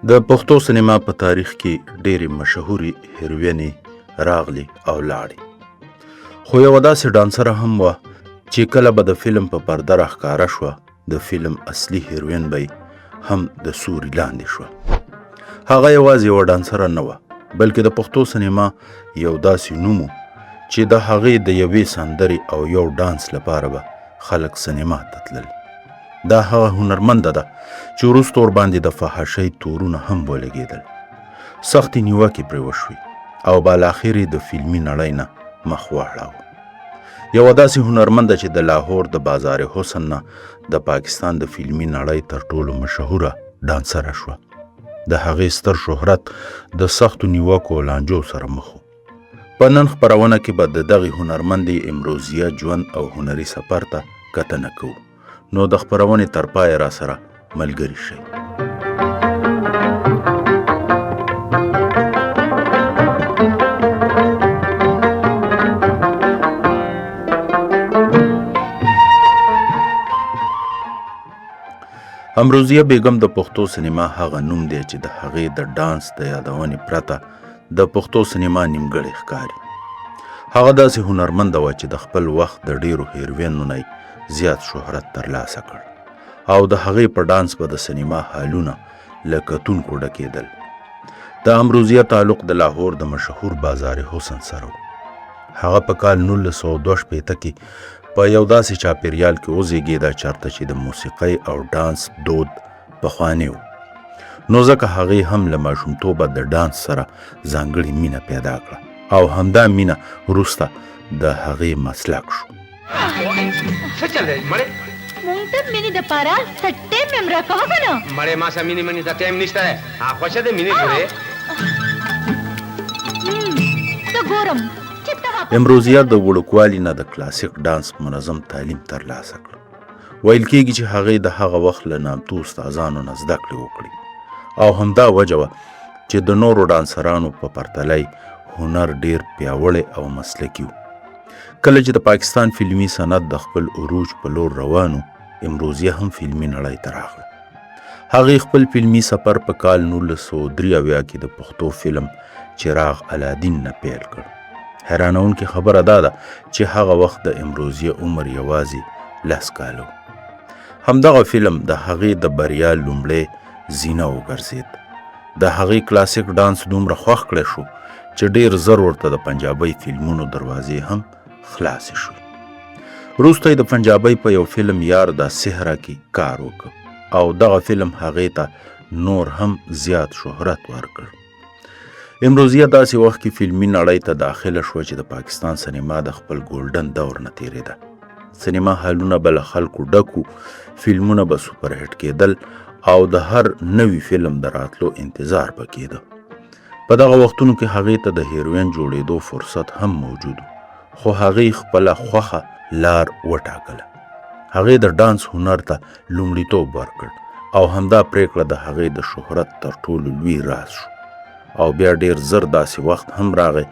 د پښتو سینما په تاریخ کې ډېرې مشهوري هیروینې راغلي او لاړې، خو یوه داسې ډانسره هم وه چې کله به د فلم په پرده راښکاره شوه د فلم اصلي هیروین به هم د سوري لاندې شوه. هغه یوازې یوه ډانسره نه وه بلکې د پښتو سینما یو داسې نوم و چې د هغې د یوې سندرې او یو ډانس لپاره به خلک سینما ته تلل. دا هغه هنرمنده ده چې وروسته ورباندې د فحاشۍ تورونه هم ولګېدل، سختې نیوکې پرې وشوې او بالاخر یې د فلمي نړۍ نه مخ واړاوه. یوه داسې هنرمنده چې د لاهور د بازار حسن نه د پاکستان د فلمي نړۍ تر ټولو مشهوره ډانسره شوه. د هغې ستر شهرت د سختو نیوکو او لانجو سره مخ و. په نن خپرونه کې به د دغې هنرمندې امروزیه ژوند او هنري سفر ته کتنه کوو، نو د خپرونې تر پایه را سره ملګري شئ. امروزیه بیګم د پښتو سینما هغه نوم دی چې د هغې د ډانس د یادونې پرته د پښتو سینما نیمګړی ښکاري. هغه داسې هنرمنده وه چې د خپل وخت د ډیرو هیروینو نه زیات شهرت ترلاسه کړ او د هغې په ډانس به د سینما هالونه له کتونکو ډکېدل. د امروزیه تعلق د لاهور د مشهور بازار حسن سره و. هغه په کال 1962 کې په یو داسې چاپیریال کې وزیږېده چېرته چې د موسیقۍ او ډانس دود پخوانی و، نو ځکه هغې هم له ماشومتوبه د ډانس سره ځانګړې مینه پیدا کړه او همدا مینه وروسته د هغې مسلک شو. څه چل دی مړې؟ مونږ ته مینې دپاره څه ټیم هم راکوه که نه؟ مړې ما سره مینې ته ټایم نشته دی. خوښه ده مینې جوړې زه ګورم چې ته امروزیه د وړوکوالي نه د کلاسیک ډانس منظم تعلیم ترلاسه کړ. ویل کېږي چې هغې د هغه وخت له نامتو استادانو نه زده کړې وکړي او همدا وجه وه چې د نورو ډانسرانو په پرتله هنر ډیر پیاوړی او مسلکي و. کله چې د پاکستان فلمي صنعت د خپل عروج په لور روانو، امروزیه هم فلمي نړۍ ته راغله. هغې خپل فلمي سفر په کال 1983 کې د پښتو فلم چراغ الادین نه پیل کړ. حیرانونکې خبره دا ده چې هغه وخت د امروزیه عمر یوازې 10 کاله و. همدغه فلم د هغې د بریا لومړی زینه وګرځېد. د هغې کلاسیک ډانس دومره خوښ کړی شو چې ډیر زر ورته د پنجابۍ فلمونو دروازې هم خلاصې شوې. وروسته یې د پنجابۍ په یو فلم یار دا سحره کې کار وکړ او دغه فلم هغې ته نور هم زیات شهرت ورکړ. امروزیه داسې وخت کې فلمي نړۍ ته داخله شوه چې د پاکستان سینما د خپل ګولډن دور نه تېرېده. سینما هالونه به له خلکو ډکو، فلمونه به سوپر هټ کېدل او د هر نوي فلم د راتلو انتظار به کېده. په دغه وختونو کې هغې ته د هیروین جوړېدو فرصت هم موجود و، خو هغې خپله خوښه لار وټاکله. هغې د ډانس هنر ته لومړیتوب ورکړ او همدا پریکړه د هغې د شهرت تر ټولو لوی راز شو. او بیا ډیر زر داسې وخت هم راغی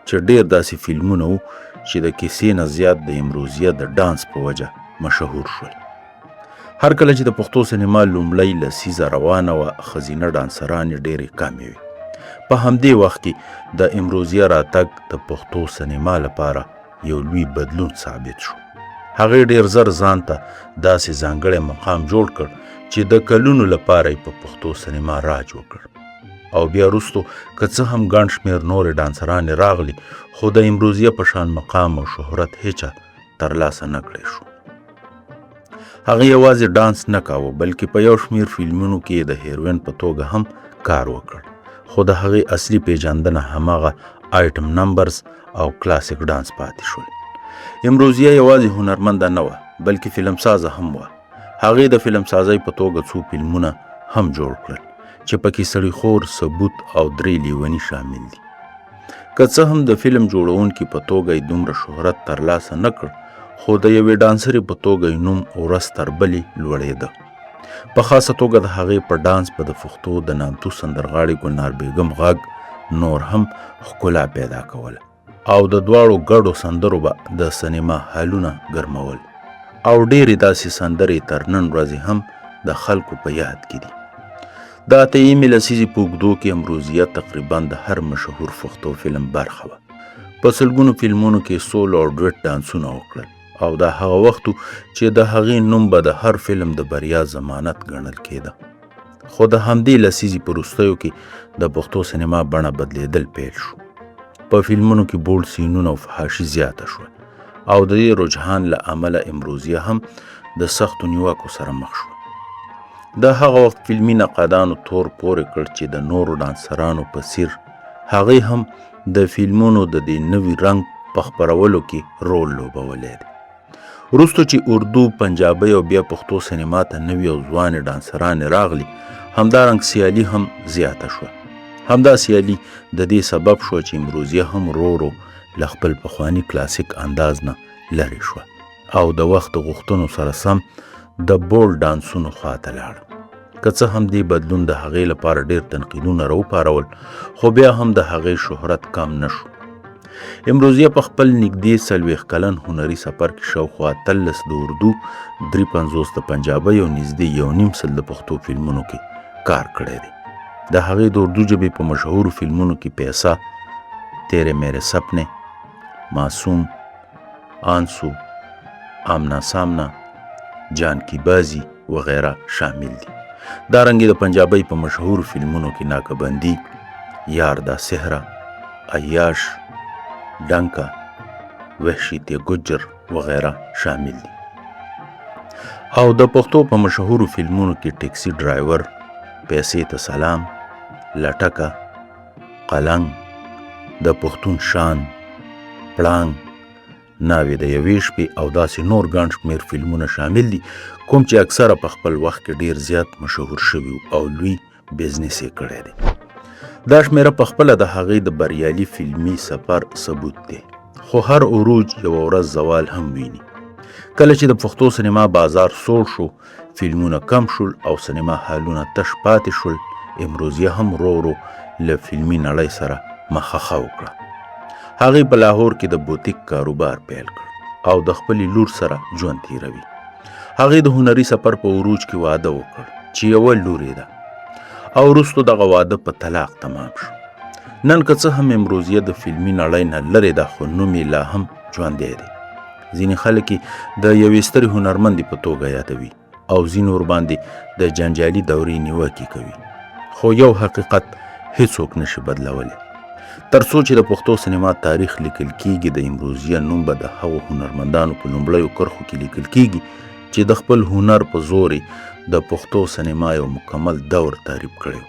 چې ډیر داسې فلمونه وو چې د کیسې نه زیات د امروزیه د ډانس په وجه مشهور شول. هر کله چې د پښتو سینما لومړۍ لسیزه روانه وه، ښځینه ډانسرانې ډیرې کمې وې. په همدې وخت کې د امروزیه راتګ د پښتو سینما لپاره یو لوی بدلون ثابت شو. هغې ډیر زر ځان ته داسې ځانګړی مقام جوړ کړ چې د کلونو لپاره یې په پښتو سینما راج وکړ. او بیا وروستو که څه هم ګڼ شمېر نورې ډانسرانې راغلي، خو د امروزیه په شان مقام او شهرت هیچا ترلاسه نه کړی شو. هغې یوازې ډانس نه کاوه بلکې په یو شمېر فلمونو کې د هیروین په توګه هم کار وکړ، خو د هغې اصلي پیژندنه هماغه آیټم نمبرز او کلاسیک ډانس پاتې شول. امروزیه یوازې هنرمنده نه وه بلکې فلمسازه هم وه. هغې د فلمسازۍ په توګه څو فلمونه هم جوړ کړل چې پکې سړیخور، ثبوت او 3 لیوني شامل دي. که څه هم د فلم جوړونکي په توګه یې دومره شهرت ترلاسه نه کړ، خو د یوې ډانسرې په توګه یې نوم ورځ تر بلې لوړېده. په خاصه توګه د هغې په ډانس په د پښتو د نامتو سندرغاړې ګلنار بیګم غږ نور هم ښکلا پیدا کوله او د دواړو ګډو سندرو به د سینما هالونه ګرمول او ډېرې داسې سندرې تر نن ورځې هم د خلکو په یاد کې دي. د اتهیمې لسیزې په اوږدو کې امروزیه تقریبا د هر مشهور پښتو فلم برخه وه. په سلګونو فلمونو کې سولو او ډویټ ډانسونه وکړل او دا هغه وخت چې د هغې نوم به د هر فلم د بریا ضمانت ګڼل کېده. خو د همدې لسیزې په وروستیو کې د پښتو سینما بڼه بدلیدل پیل شو. په فلمونو کې بولډ سینونه او فحاشي زیاته شوه او د دې رجحان له امله امروزیه هم د سختو نیوکو سره مخ شوه. د هغه وخت فلمي نقادانو تور پورې کړ چې د نورو ډانسرانو په څیر هغې هم د فلمونو د دې نوي رنګ په خپرولو کې رول لوبولی دی. وروسته چې اردو، پنجابۍ او بیا پښتو سینما ته نوي او ځوانې ډانسرانې راغلي، همدارنګ سیالي هم زیاته شوه. همدا سیالي د دې سبب شوه چې امروزیه هم ورو ورو له خپل پخواني کلاسیک انداز نه لرې شوه او د وخت غوښتنو سره سم د بولډ ډانسونو خواته لاړه. که څه هم دې بدلون د هغې لپاره ډېر تنقیدونه راوپارول، خو بیا هم د هغې شهرت کم نه شو. امروزیه په خپل نږدې 40 کلن هنري سفر کې شاوخوا 13 د اردو، 53 د پنجابۍ او نږدې 1.5 د پښتو فلمونو کې کار کړی دی. د هغې د اردو ژبې په مشهورو فلمونو کې پیسا، تیرے میرے سپنے، معصوم، آنسو، آمنا سامنا، جان کی بازی وغیرہ شامل دي. دارنګې د پنجابۍ په مشهورو فلمونو کې ناکبندي، یار دا سهرا، عیاش، ډنکا، وحشی تے گجر وغیرہ شامل دي. او د پښتو په مشهورو فلمونو کې ټیکسي ډرایور، پیسې ته سلام، لټکه، قلنګ، د پښتون شان، پړانګ، ناوې د یوې شپې او داسې نور ګڼ شمېر فلمونه شامل دي کوم چې اکثره په خپل وخت کې ډیر زیات مشهور شوي او لوی بزنس یې کړی دی. دا شمېره په خپله د هغې د بریالي فلمي سفر ثبوت دی. خو هر عروج یوه ورځ زوال هم ویني. کله چې د پښتو سینما بازار سوړ شو، فلمونه کم شول او سینما هالونه تش پاتې شول، امروزیه هم ورو ورو له فلمي نړۍ سره مخه وکړه. هغې په لاهور کې د بوتیک کاروبار پیل کړ او د خپلې لور سره ژوند تیروي. هغې د هنري سفر په عروج کې واده وکړ چې یوه لور یې ده او وروسته دغه واده په طلاق تمام شو. نن که څه هم امروزیه د فلمي نړۍ نه لرې ده، خو نوم یې لا هم ژوندی دی. ځینې خلک یې د یوې سترې هنرمندې په توګه یادوي او ځینې ورباندې د جنجالي دورې نیوکې کوي. خو یو حقیقت هیڅوک نشي بدلولی. تر څو چې د پښتو سینما تاریخ لیکل کیږي، د امروزیه نوم به د هغو هنرمندانو په لومړیو کرښو کې لیکل کیږي چې د خپل هنر په زور د پښتو سینما یو مکمل دور تعریف کړی.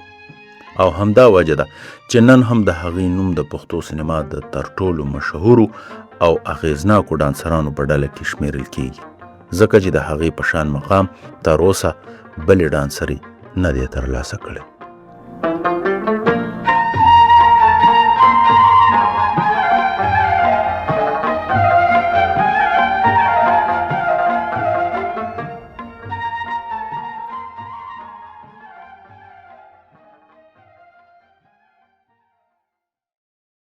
او همدا وجه ده چې نن هم د هغې نوم د پښتو سینما د تر ټولو مشهورو او اغیزناکو ډانسرانو په ډله کې شمیرل کیږي، ځکه چې د هغې په شان مقام تر اوسه بلې ډانسرې نه دی ترلاسه کړی.